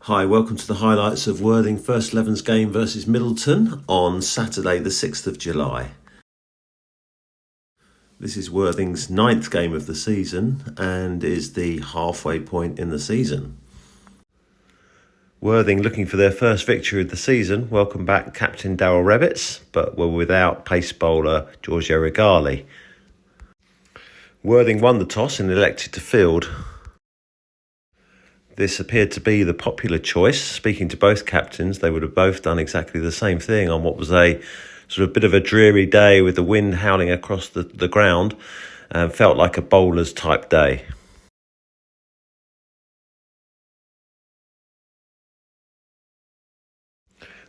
Hi, welcome to the highlights of Worthing First 11's game versus Middleton on Saturday the 6th of July. This is Worthing's 9th game of the season and is the halfway point in the season. Worthing looking for their first victory of the season. Welcome back captain Darryl Rebbitts, but were without pace bowler Giorgio Regali. Worthing won the toss and elected to field. This appeared to be the popular choice. Speaking to both captains, they would have both done exactly the same thing on what was a sort of bit of a dreary day with the wind howling across the ground, and felt like a bowler's type day.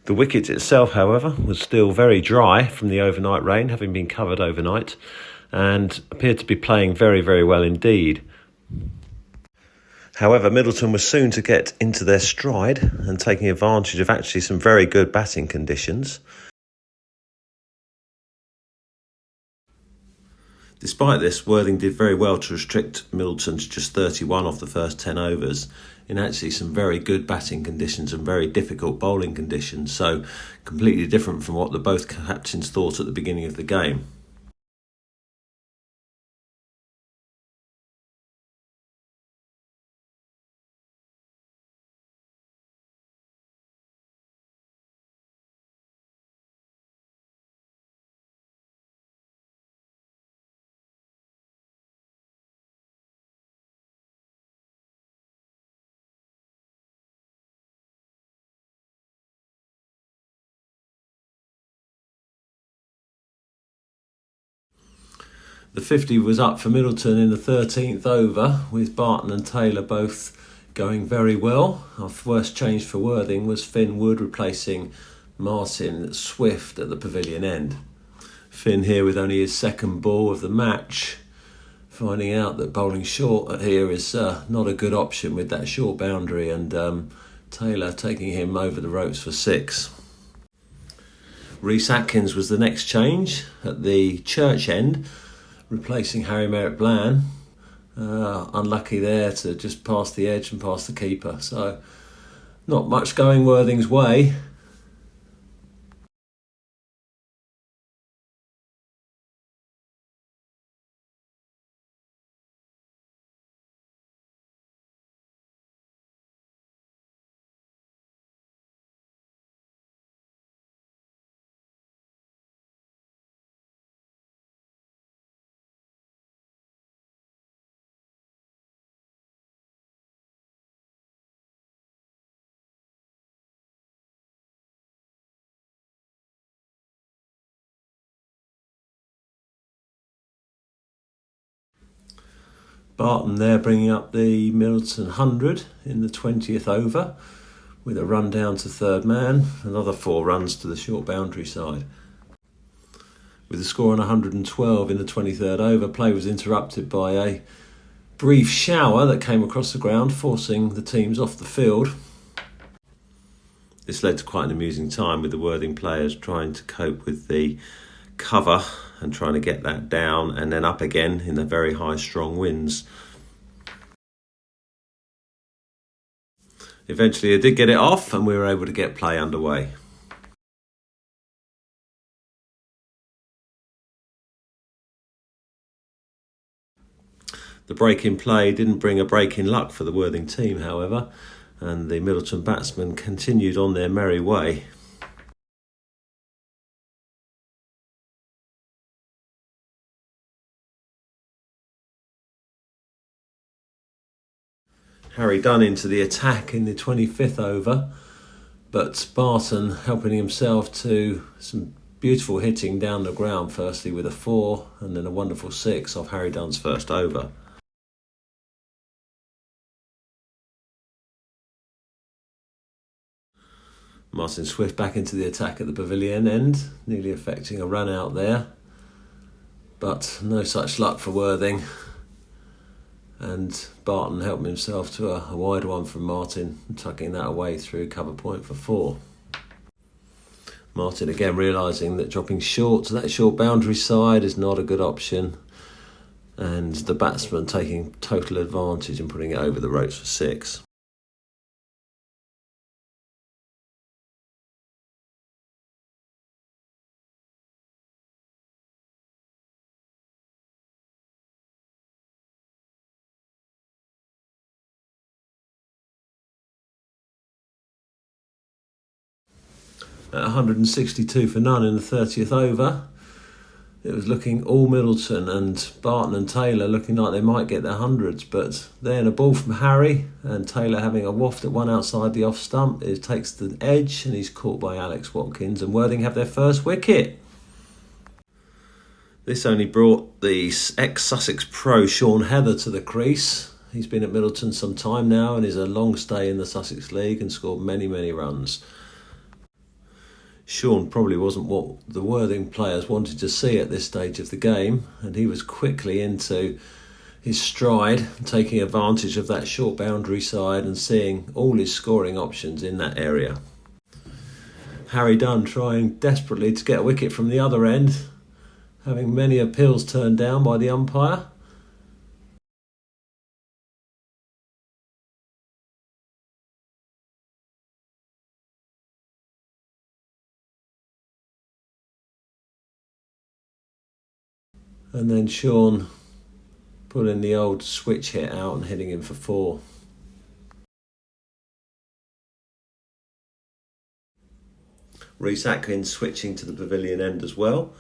The wicket itself, however, was still very dry from the overnight rain, having been covered overnight, and appeared to be playing very, very well indeed. However, Middleton was soon to get into their stride and taking advantage of actually some very good batting conditions. Despite this, Worthing did very well to restrict Middleton to just 31 off the first 10 overs in actually some very good batting conditions and very difficult bowling conditions, so completely different from what the both captains thought at the beginning of the game. The 50 was up for Middleton in the 13th over, with Barton and Taylor both going very well. Our worst change for Worthing was Finn Wood replacing Martin Swift at the pavilion end. Finn here with only his second ball of the match, finding out that bowling short here is not a good option with that short boundary, and Taylor taking him over the ropes for 6. Rhys Atkins was the next change at the church end, replacing Harry Merritt Bland. Unlucky there to just pass the edge and pass the keeper. So not much going Worthing's way. Barton there bringing up the Middleton 100 in the 20th over with a run down to third man, another 4 runs to the short boundary side. With the score on 112 in the 23rd over, play was interrupted by a brief shower that came across the ground, forcing the teams off the field. This led to quite an amusing time with the Worthing players trying to cope with the cover and trying to get that down and then up again in the very high strong winds. Eventually they did get it off and we were able to get play underway. The break in play didn't bring a break in luck for the Worthing team, however, and the Middleton batsmen continued on their merry way. Harry Dunn into the attack in the 25th over, but Barton helping himself to some beautiful hitting down the ground, firstly with a 4 and then a wonderful 6 off Harry Dunn's first over. Martin Swift back into the attack at the pavilion end, nearly affecting a run out there, but no such luck for Worthing. And Barton helping himself to a wide one from Martin, tucking that away through cover point for 4. Martin again realising that dropping short to that short boundary side is not a good option, and the batsman taking total advantage and putting it over the ropes for 6. at 162 for none in the 30th over. It was looking all Middleton, and Barton and Taylor looking like they might get their hundreds, but then a ball from Harry, and Taylor having a waft at one outside the off stump. It takes the edge and he's caught by Alex Watkins, and Worthing have their first wicket. This only brought the ex-Sussex pro Sean Heather to the crease. He's been at Middleton some time now and is a long stay in the Sussex League and scored many, many runs. Sean probably wasn't what the Worthing players wanted to see at this stage of the game, and he was quickly into his stride, taking advantage of that short boundary side and seeing all his scoring options in that area. Harry Dunn trying desperately to get a wicket from the other end, having many appeals turned down by the umpire. And then Sean pulling the old switch hit out and hitting him for 4. Rhys Atkins switching to the pavilion end as well.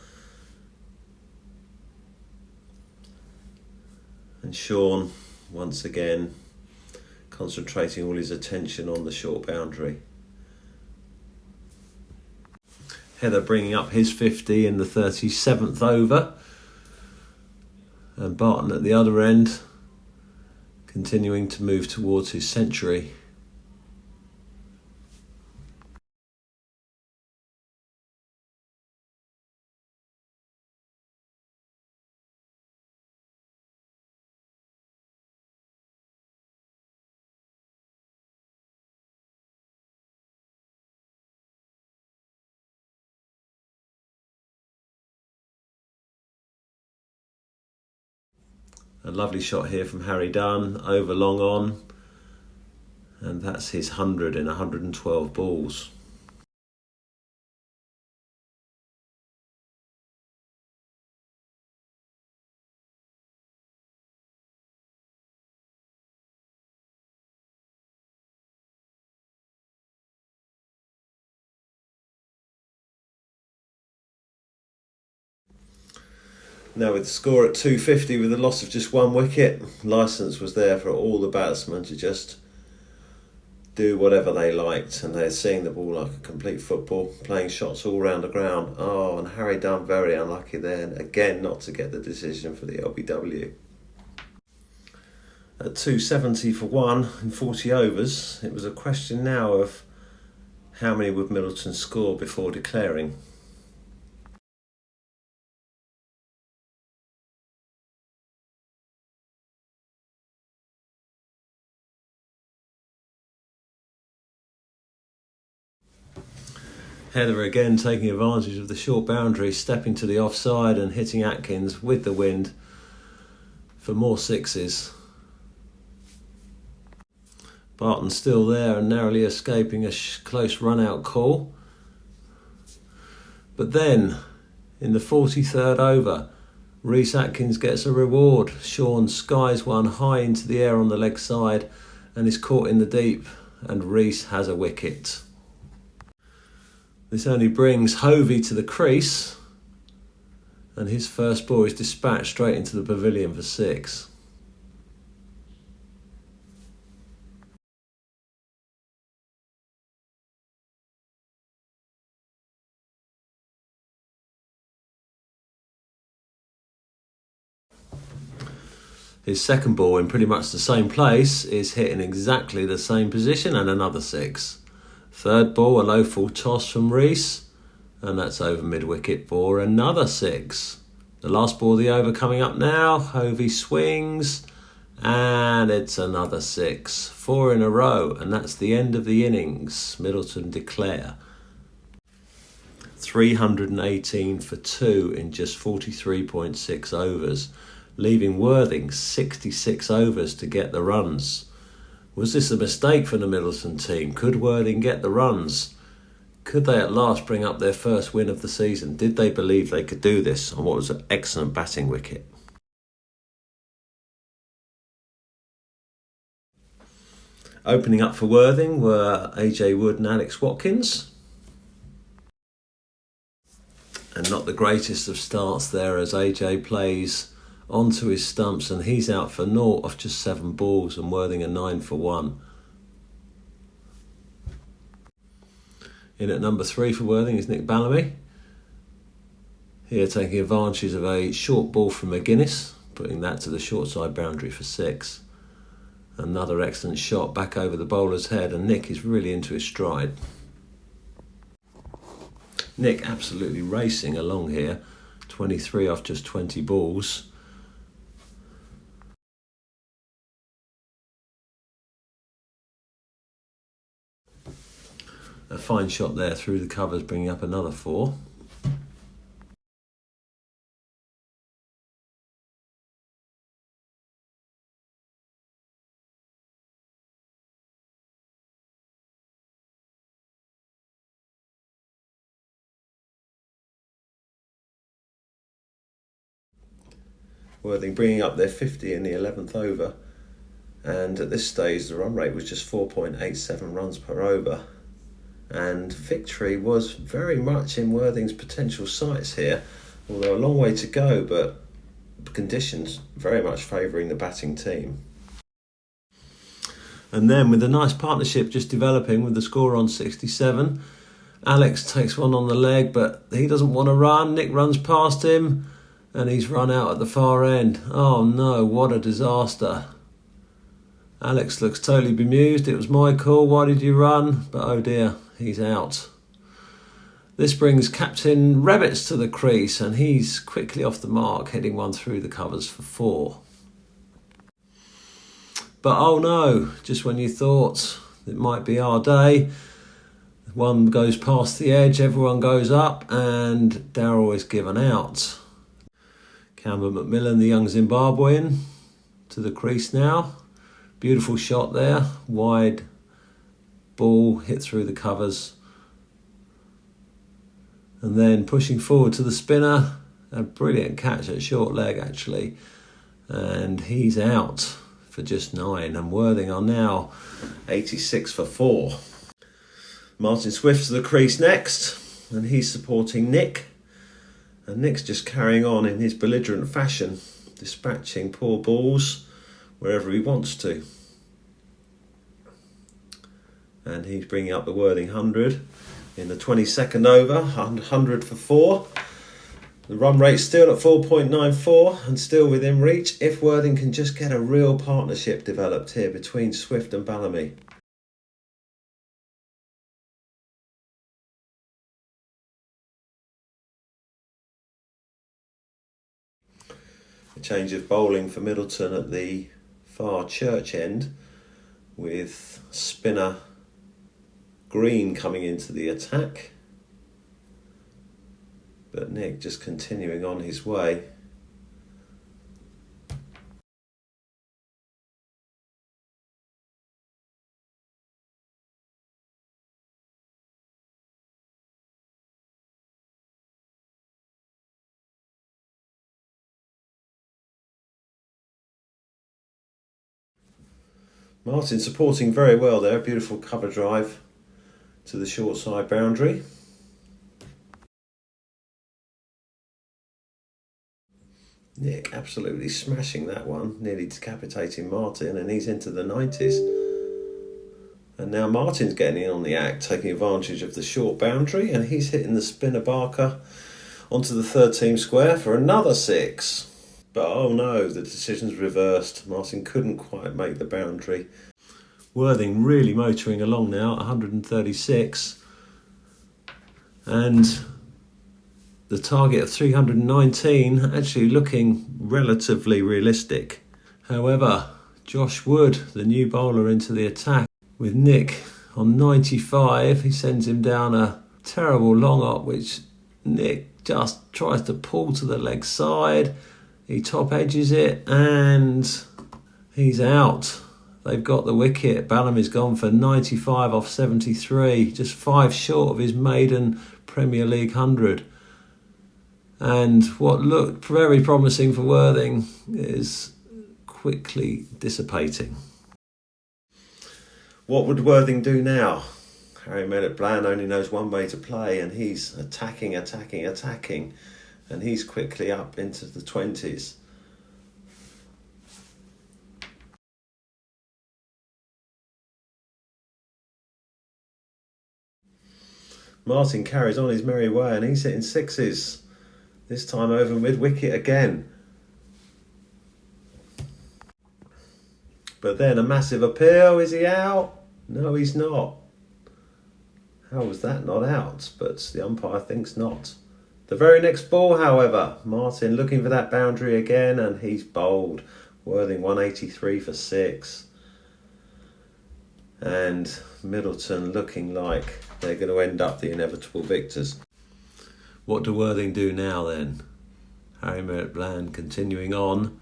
And Sean, once again, concentrating all his attention on the short boundary. Heather bringing up his 50 in the 37th over. And Barton at the other end, continuing to move towards his century. A lovely shot here from Harry Dunn, over long on, and that's his 100 in 112 balls. Now with the score at 250 with the loss of just 1 wicket, licence was there for all the batsmen to just do whatever they liked, and they're seeing the ball like a complete football, playing shots all round the ground. Oh, and Harry Dunn very unlucky there, and again not to get the decision for the LBW. At 270 for 1 in 40 overs, it was a question now of how many would Middleton score before declaring. Heather again taking advantage of the short boundary, stepping to the offside and hitting Atkins with the wind for more 6s. Barton still there and narrowly escaping a close run-out call. But then, in the 43rd over, Rhys Atkins gets a reward. Sean skies one high into the air on the leg side and is caught in the deep, and Rhys has a wicket. This only brings Hovey to the crease, and his first ball is dispatched straight into the pavilion for 6. His second ball in pretty much the same place is hit in exactly the same position and another 6. Third ball, a low full toss from Rhys, and that's over mid-wicket for another 6. The last ball of the over coming up now. Hovey swings, and it's another 6. 4 in a row, and that's the end of the innings. Middleton declare 318 for 2 in just 43.6 overs, leaving Worthing 66 overs to get the runs. Was this a mistake for the Middleton team? Could Worthing get the runs? Could they at last bring up their first win of the season? Did they believe they could do this on what was an excellent batting wicket? Opening up for Worthing were AJ Wood and Alex Watkins. not the greatest of starts there as AJ plays onto his stumps and he's out for naught off just 7 balls and Worthing a 9 for 1. In at number 3 for Worthing is Nick Balam. Here taking advantage of a short ball from McGuinness, putting that to the short side boundary for 6. Another excellent shot back over the bowler's head, and Nick is really into his stride. Nick absolutely racing along here, 23 off just 20 balls. A fine shot there through the covers, bringing up another 4. Worthing bringing up their 50 in the 11th over, and at this stage the run rate was just 4.87 runs per over, and victory was very much in Worthing's potential sights here, although a long way to go, but conditions very much favouring the batting team. And then with a nice partnership just developing with the score on 67, Alex takes one on the leg, but he doesn't want to run. Nick runs past him and he's run out at the far end. Oh no, what a disaster. Alex looks totally bemused. It was my call, why did you run? But oh dear, he's out. This brings Captain Rabbits to the crease and he's quickly off the mark, heading one through the covers for 4. But oh no, just when you thought it might be our day, one goes past the edge, everyone goes up and Darryl is given out. Campbell McMillan, the young Zimbabwean, to the crease now. Beautiful shot there, wide ball hit through the covers. And then pushing forward to the spinner, a brilliant catch at short leg actually. And he's out for just 9, and Worthing are now 86 for 4. Martin Swift to the crease next, and he's supporting Nick. And Nick's just carrying on in his belligerent fashion, dispatching poor balls wherever he wants to. And he's bringing up the Worthing 100 in the 22nd over, 100 for 4. The run rate's still at 4.94 and still within reach if Worthing can just get a real partnership developed here between Swift and Balam. A change of bowling for Middleton at the far church end, with spinner Green coming into the attack. But Nick just continuing on his way. Martin supporting very well there, beautiful cover drive to the short side boundary. Nick absolutely smashing that one, nearly decapitating Martin, and he's into the 90s. And now Martin's getting in on the act, taking advantage of the short boundary, and he's hitting the spinner Barker onto the third team square for another 6. But oh no, the decision's reversed. Martin couldn't quite make the boundary. Worthing really motoring along now, 136. And the target of 319 actually looking relatively realistic. However, Josh Wood, the new bowler, into the attack with Nick on 95. He sends him down a terrible long up, which Nick just tries to pull to the leg side. He top edges it and he's out. They've got the wicket. Balam is gone for 95 off 73, just 5 short of his maiden Premier League 100. And what looked very promising for Worthing is quickly dissipating. What would Worthing do now? Harry Bland only knows one way to play, and he's attacking, and he's quickly up into the 20s. Martin carries on his merry way, and he's hitting sixes, this time over mid-wicket again. But then a massive appeal. Is he out? No, he's not. How was that not out? But the umpire thinks not. The very next ball, however, Martin looking for that boundary again, and he's bowled. Worthing 183 for 6. And Middleton looking like they're going to end up the inevitable victors. What do Worthing do now then? Harry Bland continuing on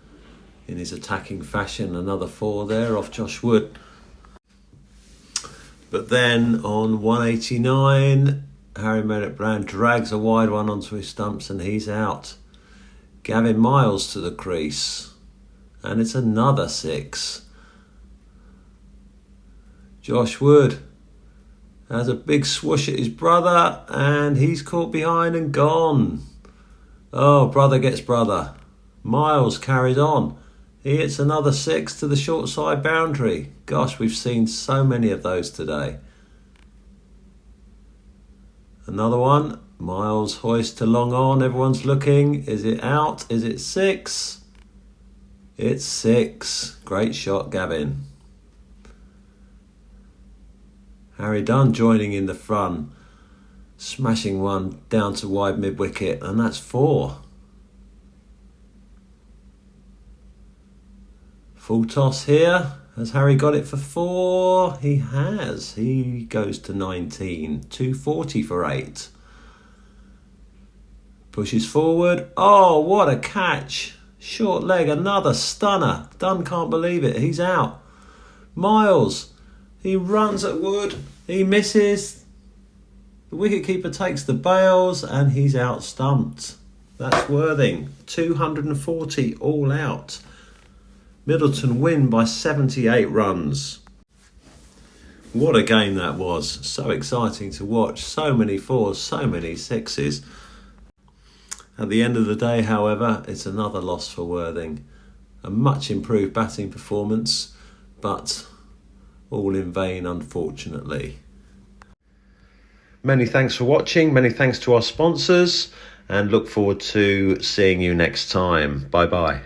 in his attacking fashion. Another 4 there off Josh Wood. But then on 189, Harry Bland drags a wide one onto his stumps and he's out. Gavin Miles to the crease. And it's another 6. Josh Wood has a big swoosh at his brother and he's caught behind and gone. Oh, brother gets brother. Miles carries on. He hits another 6 to the short side boundary. Gosh, we've seen so many of those today. Another one. Miles hoists to long on. Everyone's looking. Is it out? Is it 6? It's 6. Great shot, Gavin. Harry Dunn joining in the front. Smashing one down to wide mid-wicket. And that's 4. Full toss here. Has Harry got it for 4? He has. He goes to 19. 240 for 8. Pushes forward. Oh, what a catch. Short leg, another stunner. Dunn can't believe it. He's out. Miles. He runs at Wood. He misses. The wicketkeeper takes the bails and he's out stumped. That's Worthing. 240 all out. Middleton win by 78 runs. What a game that was. So exciting to watch. So many 4s, so many 6s. At the end of the day, however, it's another loss for Worthing. A much improved batting performance, but all in vain, unfortunately. Many thanks for watching. Many thanks to our sponsors, and look forward to seeing you next time. Bye-bye.